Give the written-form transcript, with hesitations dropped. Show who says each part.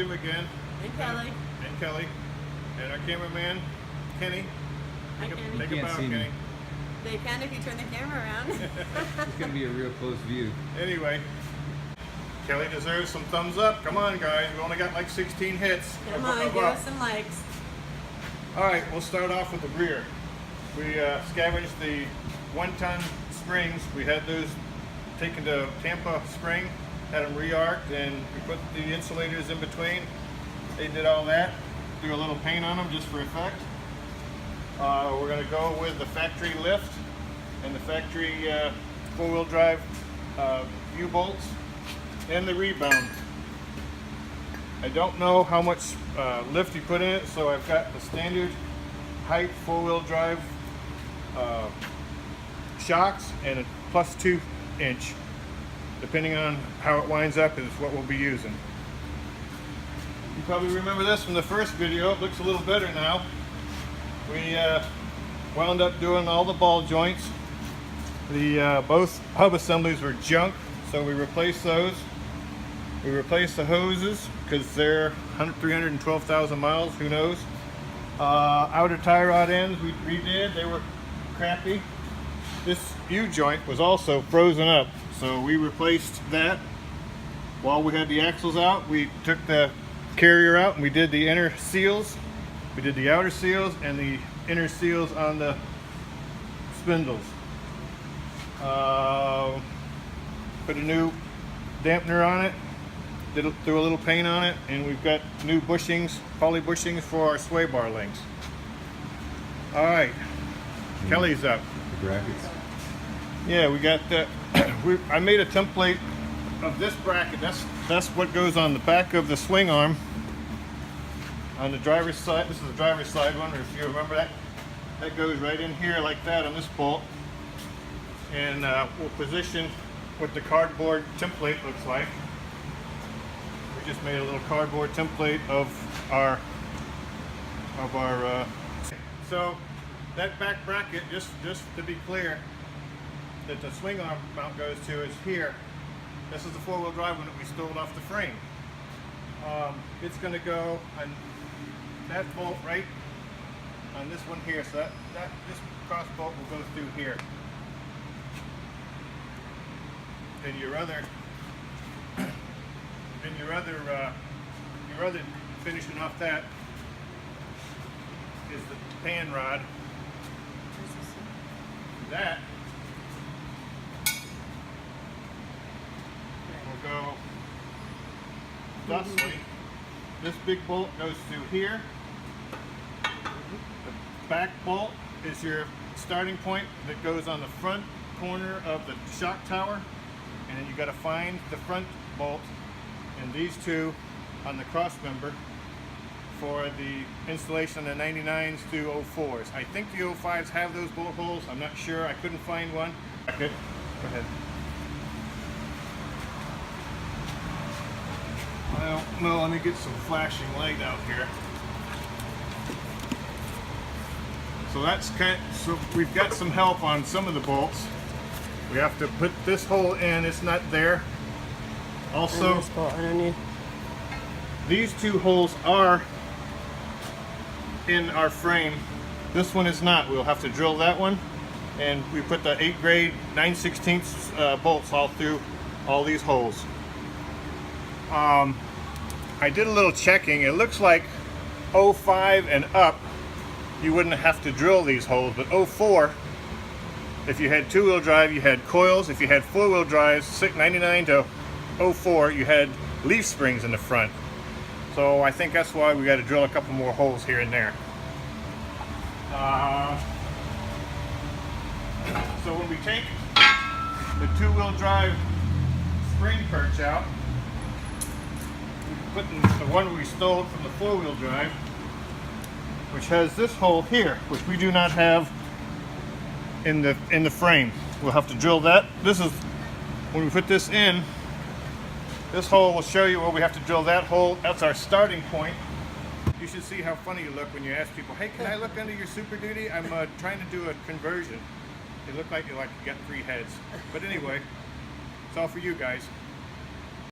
Speaker 1: Jim again.
Speaker 2: And Kelly.
Speaker 1: And Kelly. And our cameraman, Kenny.
Speaker 2: Hi, Kenny.
Speaker 1: Take a bow, Kenny.
Speaker 2: They can if you turn the camera around.
Speaker 3: It's going to be a real close view.
Speaker 1: Anyway, Kelly deserves some thumbs up. Come on, guys. We only got like 16 hits.
Speaker 2: Come on, give us some likes.
Speaker 1: All right, we'll start off with the rear. We scavenged the 1-ton springs. We had those taken to Tampa Spring, had them re-arced, and we put the insulators in between. They did all that. Threw a little paint on them just for effect. We're going to go with the factory lift and the factory 4-wheel drive U-bolts and the rebound. I don't know how much lift you put in it, so I've got the standard height 4-wheel drive shocks and a +2 inch. Depending on how it winds up is what we'll be using. You probably remember this from the first video. It looks a little better now. We wound up doing all the ball joints. The both hub assemblies were junk, so we replaced those. We replaced the hoses because they're 312,000 miles, who knows. Outer tie rod ends we redid, they were crappy. This U-joint was also frozen up, so we replaced that. While we had the axles out, we took the carrier out and we did the inner seals. We did the outer seals and the inner seals on the spindles. Put a new dampener on it, threw a little paint on it, and we've got new bushings, poly bushings for our sway bar links. All right, Kelly's up.
Speaker 3: The brackets.
Speaker 1: Yeah, we got that. I made a template of this bracket. That's what goes on the back of the swing arm. On the driver's side, this is the driver's side one, if you remember that. That goes right in here like that on this bolt. And we'll position what the cardboard template looks like. We just made a little cardboard template of our so that back bracket, just to be clear, that the swing arm mount goes to is here. This is the 4-wheel drive one that we stole off the frame. It's going to go on that bolt right on this one here, so this cross bolt will go through here. And your other finishing off that is the pan rod. That will go thusly. This big bolt goes through here. The back bolt is your starting point that goes on the front corner of the shock tower, and then you got to find the front bolt and these two on the cross member for the installation of the 99s through 04s. I think the 05s have those bolt holes. I'm not sure. I couldn't find one. Okay, go ahead. Well, no, let me get some flashing light out here. So so we've got some help on some of the bolts. We have to put this hole in, it's not there. Also,
Speaker 2: this bolt underneath.
Speaker 1: These two holes are in our frame. This one is not. We'll have to drill that one. And we put the 8 grade 9/16 bolts all through all these holes. I did a little checking. It looks like 05 and up, you wouldn't have to drill these holes, but 04, if you had 2-wheel drive, you had coils. If you had 4-wheel drives, 99 to 04, you had leaf springs in the front. So I think that's why we got to drill a couple more holes here and there. So when we take the 2-wheel drive spring perch out, we're putting the one we stole from the 4-wheel drive, which has this hole here, which we do not have in the frame. We'll have to drill that. This is when we put this in. This hole will show you where we have to drill that hole. That's our starting point. You should see how funny you look when you ask people, hey, can I look under your Super Duty? I'm trying to do a conversion. It looked like you got 3 heads. But anyway, it's all for you guys.